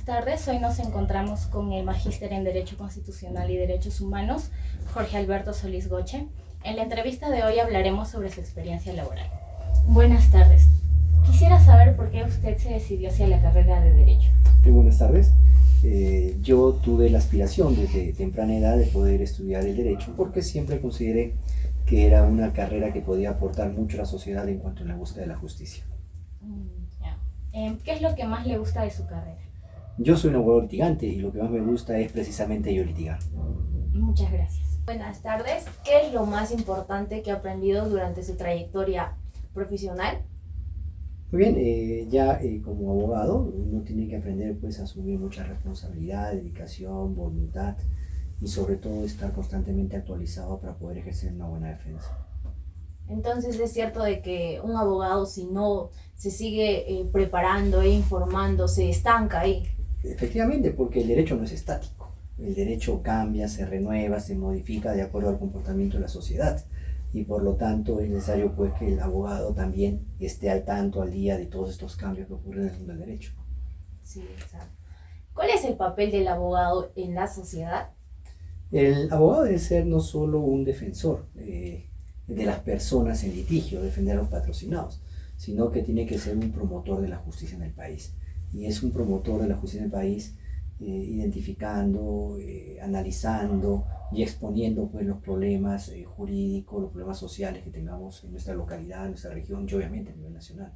tardes. Hoy nos encontramos con el Magíster en Derecho Constitucional y Derechos Humanos, Jorge Alberto Solís Goche. En la entrevista de hoy hablaremos sobre su experiencia laboral. Buenas tardes. Quisiera saber por qué usted se decidió hacia la carrera de Derecho. Buenas tardes. Yo tuve la aspiración desde temprana edad de poder estudiar el Derecho porque siempre consideré que era una carrera que podía aportar mucho a la sociedad en cuanto a la búsqueda de la justicia. ¿Qué es lo que más le gusta de su carrera? Yo soy un abogado litigante y lo que más me gusta es precisamente yo litigar. Muchas gracias. Buenas tardes. ¿Qué es lo más importante que ha aprendido durante su trayectoria profesional? Muy bien, como abogado uno tiene que aprender pues a asumir mucha responsabilidad, dedicación, voluntad y sobre todo estar constantemente actualizado para poder ejercer una buena defensa. Entonces es cierto de que un abogado, si no se sigue preparando e informando, se estanca ahí. Efectivamente, porque el derecho no es estático. El derecho cambia, se renueva, se modifica de acuerdo al comportamiento de la sociedad. Y por lo tanto es necesario pues que el abogado también esté al tanto, al día de todos estos cambios que ocurren en el mundo del derecho. Sí, exacto. ¿Cuál es el papel del abogado en la sociedad? El abogado debe ser no solo un defensor de las personas en litigio, defender a los patrocinados, sino que tiene que ser un promotor de la justicia en el país. Y es un promotor de la justicia en el país identificando, analizando y exponiendo pues, los problemas jurídicos, los problemas sociales que tengamos en nuestra localidad, en nuestra región y obviamente a nivel nacional.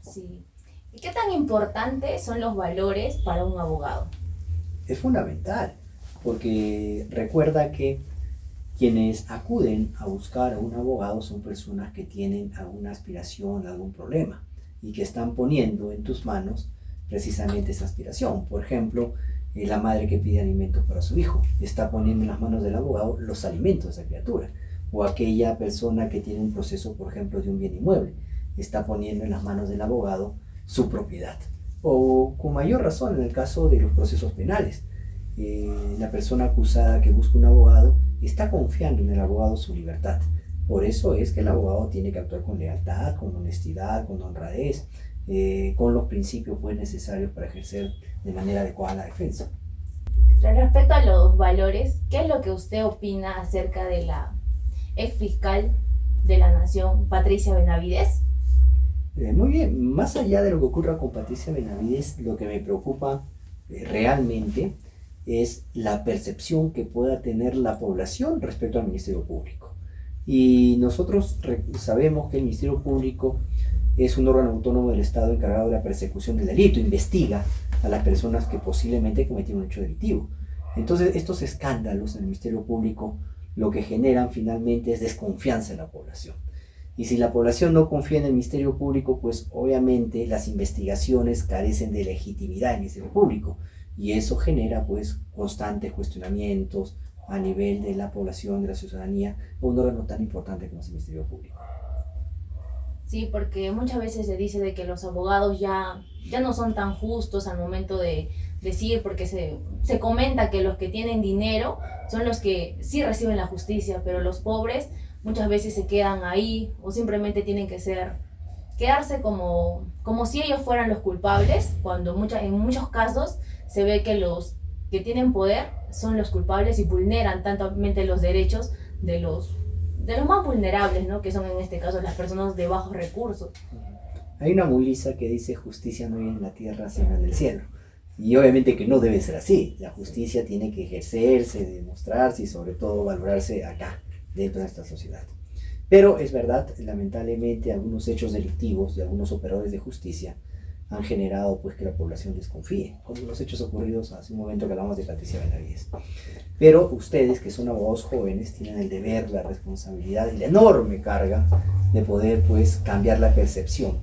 Sí. ¿Y qué tan importantes son los valores para un abogado? Es fundamental, porque recuerda que quienes acuden a buscar a un abogado son personas que tienen alguna aspiración, algún problema y que están poniendo en tus manos precisamente esa aspiración. Por ejemplo, la madre que pide alimentos para su hijo está poniendo en las manos del abogado los alimentos de esa criatura, o aquella persona que tiene un proceso, por ejemplo, de un bien inmueble, está poniendo en las manos del abogado su propiedad, o con mayor razón en el caso de los procesos penales. La persona acusada que busca un abogado está confiando en el abogado su libertad. Por eso es que el abogado tiene que actuar con lealtad, con honestidad, con honradez, con los principios pues, necesarios para ejercer de manera adecuada la defensa. Respecto a los valores, ¿qué es lo que usted opina acerca de la ex fiscal de la Nación, Patricia Benavides? Muy bien, más allá de lo que ocurra con Patricia Benavides, lo que me preocupa realmente es la percepción que pueda tener la población respecto al Ministerio Público. Y nosotros sabemos que el Ministerio Público es un órgano autónomo del Estado encargado de la persecución del delito, investiga a las personas que posiblemente cometieron un hecho delictivo. Entonces, estos escándalos en el Ministerio Público lo que generan finalmente es desconfianza en la población. Y si la población no confía en el Ministerio Público, pues obviamente las investigaciones carecen de legitimidad del Ministerio Público. Y eso genera pues constantes cuestionamientos a nivel de la población, de la ciudadanía, un órgano tan importante como es el Ministerio Público. Sí, porque muchas veces se dice de que los abogados ya no son tan justos al momento de decir, porque se comenta que los que tienen dinero son los que sí reciben la justicia, pero los pobres muchas veces se quedan ahí o simplemente tienen que quedarse como si ellos fueran los culpables, cuando en muchos casos se ve que los que tienen poder son los culpables y vulneran tantamente los derechos de los más vulnerables, ¿no? Que son en este caso las personas de bajos recursos. Hay una mulisa que dice justicia no viene en la tierra sino en el cielo. Y obviamente que no debe ser así. La justicia tiene que ejercerse, demostrarse y sobre todo valorarse acá, dentro de esta sociedad. Pero es verdad, lamentablemente algunos hechos delictivos de algunos operadores de justicia han generado pues que la población desconfíe, como los hechos ocurridos hace un momento que hablamos de Patricia Benavides. Pero ustedes, que son abogados jóvenes, tienen el deber, la responsabilidad y la enorme carga de poder pues cambiar la percepción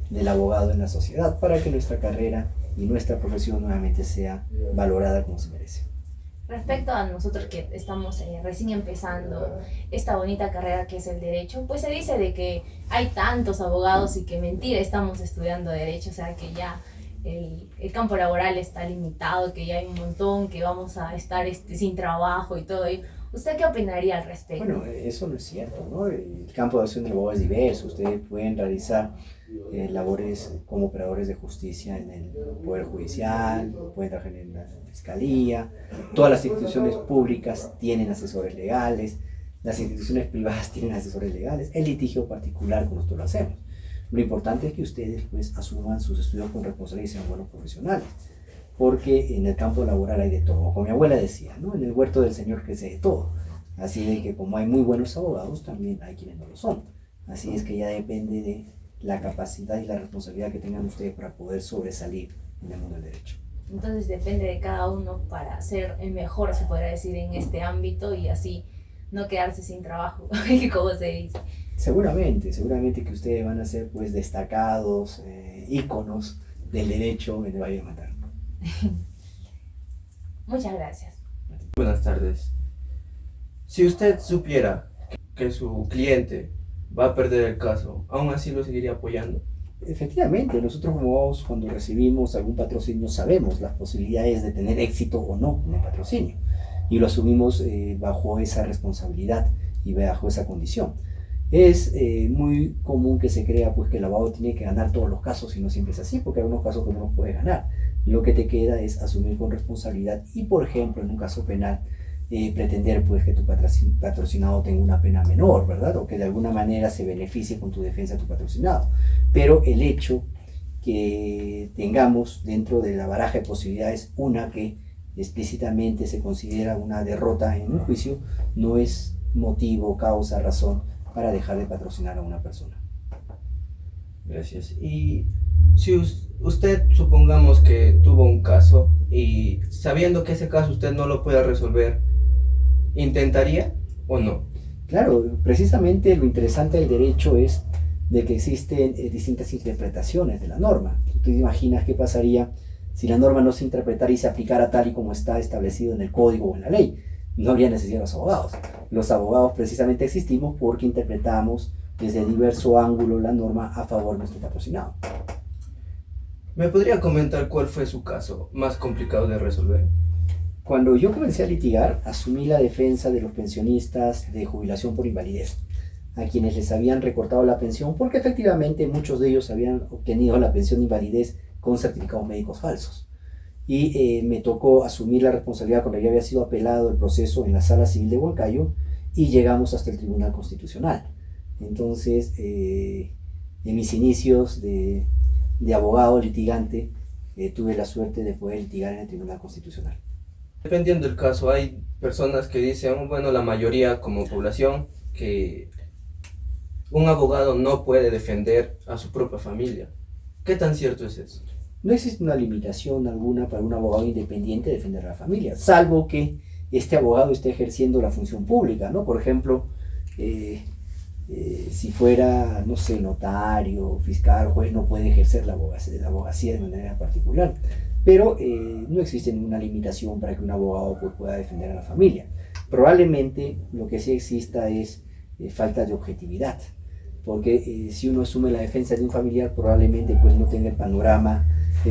del abogado en la sociedad para que nuestra carrera y nuestra profesión nuevamente sea valorada como se merece. Respecto a nosotros que estamos recién empezando esta bonita carrera que es el derecho, pues se dice de que hay tantos abogados y que mentira estamos estudiando derecho, o sea que ya el campo laboral está limitado, que ya hay un montón, que vamos a estar sin trabajo y todo ello. ¿Usted qué opinaría al respecto? Bueno, eso no es cierto, ¿no? El campo de acción del abogado es diverso. Ustedes pueden realizar labores como operadores de justicia en el Poder Judicial, pueden trabajar en la Fiscalía. Todas las instituciones públicas tienen asesores legales, las instituciones privadas tienen asesores legales, el litigio particular, como nosotros lo hacemos. Lo importante es que ustedes pues asuman sus estudios con responsabilidad y sean buenos profesionales, porque en el campo laboral hay de todo. Como mi abuela decía, ¿no? En el huerto del Señor crece de todo. Así de que como hay muy buenos abogados, también hay quienes no lo son. Así es que ya depende de la capacidad y la responsabilidad que tengan ustedes para poder sobresalir en el mundo del derecho. Entonces depende de cada uno para ser el mejor, se podría decir, en este ámbito y así no quedarse sin trabajo, como se dice. Seguramente que ustedes van a ser pues destacados, íconos del derecho en el Valle de Mantaro. Muchas gracias. Buenas tardes. Si usted supiera que su cliente va a perder el caso, ¿aún así lo seguiría apoyando? Efectivamente, nosotros como abogados cuando recibimos algún patrocinio sabemos las posibilidades de tener éxito o no en el patrocinio y lo asumimos bajo esa responsabilidad y bajo esa condición. Es muy común que se crea pues, que el abogado tiene que ganar todos los casos y no siempre es así, porque hay algunos casos que uno no puede ganar. Lo que te queda es asumir con responsabilidad y, por ejemplo, en un caso penal, pretender pues, que tu patrocinado tenga una pena menor, ¿verdad? O que de alguna manera se beneficie con tu defensa de tu patrocinado. Pero el hecho que tengamos dentro de la baraja de posibilidades una que explícitamente se considera una derrota en un juicio, no es motivo, causa, razón para dejar de patrocinar a una persona. Gracias. Y si usted supongamos que tuvo un caso y sabiendo que ese caso usted no lo puede resolver, ¿intentaría o no? Claro, precisamente lo interesante del derecho es de que existen distintas interpretaciones de la norma. Tú te imaginas qué pasaría si la norma no se interpretara y se aplicara tal y como está establecido en el código o en la ley. No habría necesidad de los abogados. Los abogados precisamente existimos porque interpretamos desde diverso ángulo la norma a favor de nuestro patrocinado. ¿Me podría comentar cuál fue su caso más complicado de resolver? Cuando yo comencé a litigar, asumí la defensa de los pensionistas de jubilación por invalidez, a quienes les habían recortado la pensión porque efectivamente muchos de ellos habían obtenido la pensión de invalidez con certificados médicos falsos. Y me tocó asumir la responsabilidad cuando ya había sido apelado el proceso en la Sala Civil de Huancayo y llegamos hasta el Tribunal Constitucional. Entonces, en mis inicios de abogado litigante, tuve la suerte de poder litigar en el Tribunal Constitucional. Dependiendo del caso, hay personas que dicen, bueno, la mayoría como población, que un abogado no puede defender a su propia familia. ¿Qué tan cierto es eso? No existe una limitación alguna para un abogado independiente defender a la familia, salvo que este abogado esté ejerciendo la función pública, ¿no? Por ejemplo, si fuera, no sé, notario, fiscal, juez, no puede ejercer la abogacía de manera particular. Pero no existe ninguna limitación para que un abogado pues, pueda defender a la familia. Probablemente lo que sí exista es falta de objetividad, porque si uno asume la defensa de un familiar, probablemente pues, no tenga el panorama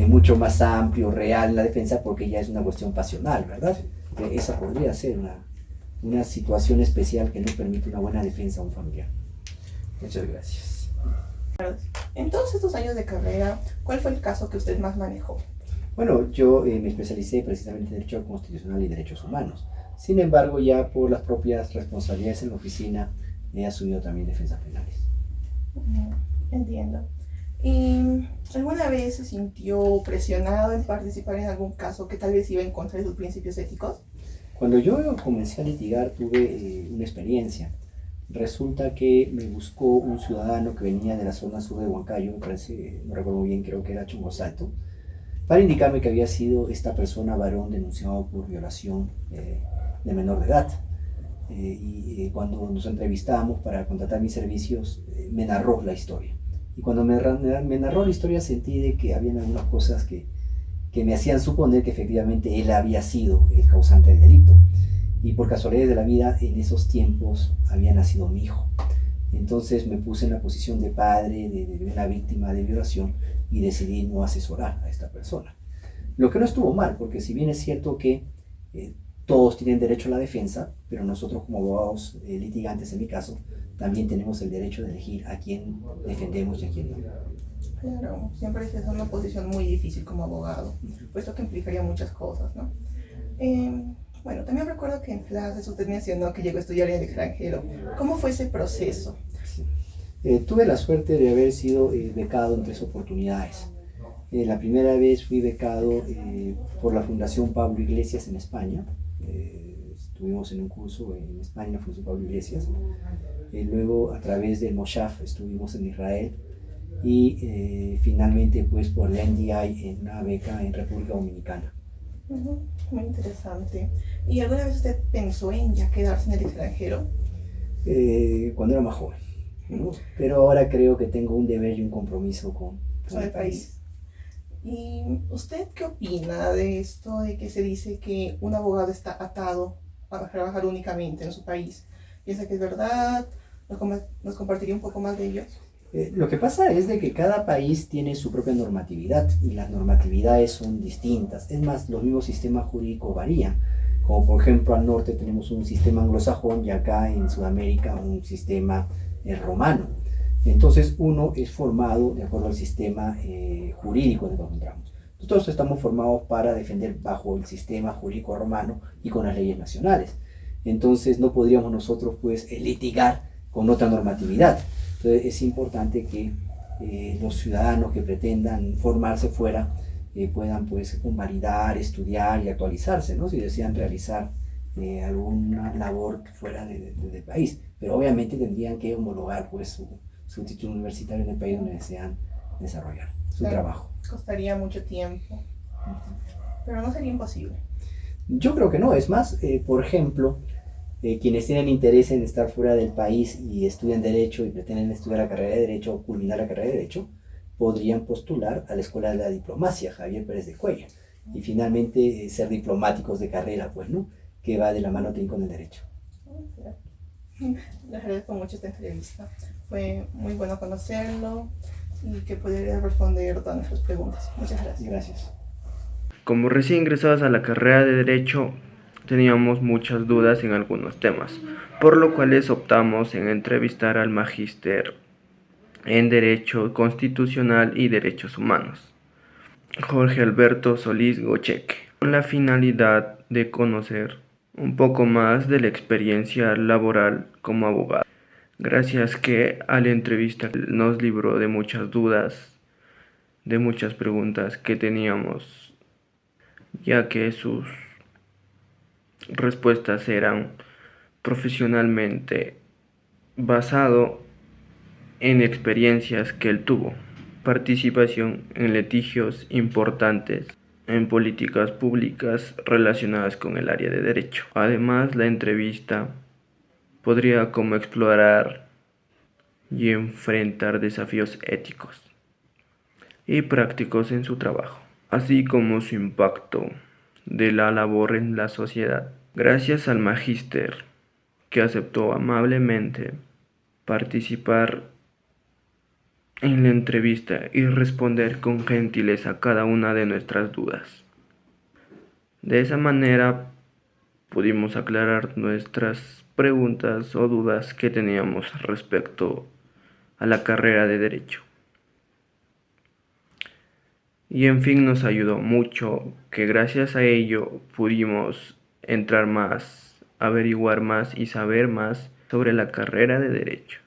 mucho más amplio, real en la defensa, porque ya es una cuestión pasional, ¿verdad? Esa podría ser una situación especial que no permite una buena defensa a un familiar. Muchas gracias. En todos estos años de carrera, ¿cuál fue el caso que usted más manejó? Bueno, yo me especialicé precisamente en Derecho Constitucional y Derechos Humanos. Sin embargo, ya por las propias responsabilidades en la oficina, he asumido también defensas penales. Entiendo. ¿Y alguna vez se sintió presionado en participar en algún caso que tal vez iba en contra de sus principios éticos? Cuando yo comencé a litigar tuve una experiencia. Resulta que me buscó un ciudadano que venía de la zona sur de Huancayo, me parece, no recuerdo muy bien, creo que era Chongosalto, para indicarme que había sido esta persona varón denunciado por violación de menor de edad. Cuando nos entrevistamos para contratar mis servicios, me narró la historia. Y cuando me narró la historia sentí de que había algunas cosas que me hacían suponer que efectivamente él había sido el causante del delito. Y por casualidad de la vida, en esos tiempos había nacido mi hijo. Entonces me puse en la posición de padre de una víctima de violación y decidí no asesorar a esta persona. Lo que no estuvo mal, porque si bien es cierto que todos tienen derecho a la defensa, pero nosotros como abogados litigantes, en mi caso, también tenemos el derecho de elegir a quién defendemos y a quién no. Claro, siempre es una posición muy difícil como abogado, puesto que implicaría muchas cosas, ¿no? Bueno, también recuerdo que en clases usted mencionó que llegó a estudiar en el extranjero. ¿Cómo fue ese proceso? Sí. Tuve la suerte de haber sido becado en 3 oportunidades. La primera vez fui becado por la Fundación Pablo Iglesias en España. Estuvimos en un curso en España, en la Fundación Pablo Iglesias. Luego, a través del Moshaf, estuvimos en Israel. Y finalmente, pues, por la NDI en una beca en República Dominicana. Muy interesante. ¿Y alguna vez usted pensó en ya quedarse en el extranjero? Cuando era más joven, ¿no? Pero ahora creo que tengo un deber y un compromiso con el país. ¿Y usted qué opina de esto de que se dice que un abogado está atado a trabajar únicamente en su país? ¿Piensa que es verdad? ¿Nos compartiría un poco más de ello? Lo que pasa es de que cada país tiene su propia normatividad y las normatividades son distintas. Es más, los mismos sistemas jurídicos varían. Como por ejemplo al norte tenemos un sistema anglosajón y acá en Sudamérica un sistema romano. Entonces uno es formado de acuerdo al sistema jurídico en el que nos encontramos. Nosotros estamos formados para defender bajo el sistema jurídico romano y con las leyes nacionales. Entonces no podríamos nosotros pues litigar con otra normatividad. Entonces es importante que los ciudadanos que pretendan formarse fuera puedan pues convalidar, estudiar y actualizarse, ¿no? Si desean realizar alguna labor fuera del país. Pero obviamente tendrían que homologar pues su título universitario en el país donde desean desarrollar su trabajo. Costaría mucho tiempo, pero no sería imposible. Yo creo que no, es más, por ejemplo, quienes tienen interés en estar fuera del país y estudian Derecho y pretenden estudiar la carrera de Derecho o culminar la carrera de Derecho, podrían postular a la Escuela de la Diplomacia, Javier Pérez de Cuellar, y finalmente ser diplomáticos de carrera, pues, ¿no? Que va de la mano también con el Derecho. Le agradezco mucho esta entrevista. Fue muy bueno conocerlo y que pudiera responder todas nuestras preguntas. Muchas gracias. Gracias. Como recién ingresados a la carrera de Derecho, teníamos muchas dudas en algunos temas, por lo cual optamos en entrevistar al magíster en Derecho Constitucional y Derechos Humanos, Jorge Alberto Solís Gocheque, con la finalidad de conocer un poco más de la experiencia laboral como abogado. Gracias que a la entrevista nos libró de muchas dudas, de muchas preguntas que teníamos, ya que sus respuestas eran profesionalmente basado en experiencias que él tuvo, participación en litigios importantes, en políticas públicas relacionadas con el área de derecho. Además, la entrevista podría como explorar y enfrentar desafíos éticos y prácticos en su trabajo, así como su impacto de la labor en la sociedad. Gracias al magíster que aceptó amablemente participar en la entrevista y responder con gentileza a cada una de nuestras dudas. De esa manera pudimos aclarar nuestras preguntas o dudas que teníamos respecto a la carrera de Derecho. Y en fin, nos ayudó mucho, que gracias a ello pudimos entrar más, averiguar más y saber más sobre la carrera de Derecho.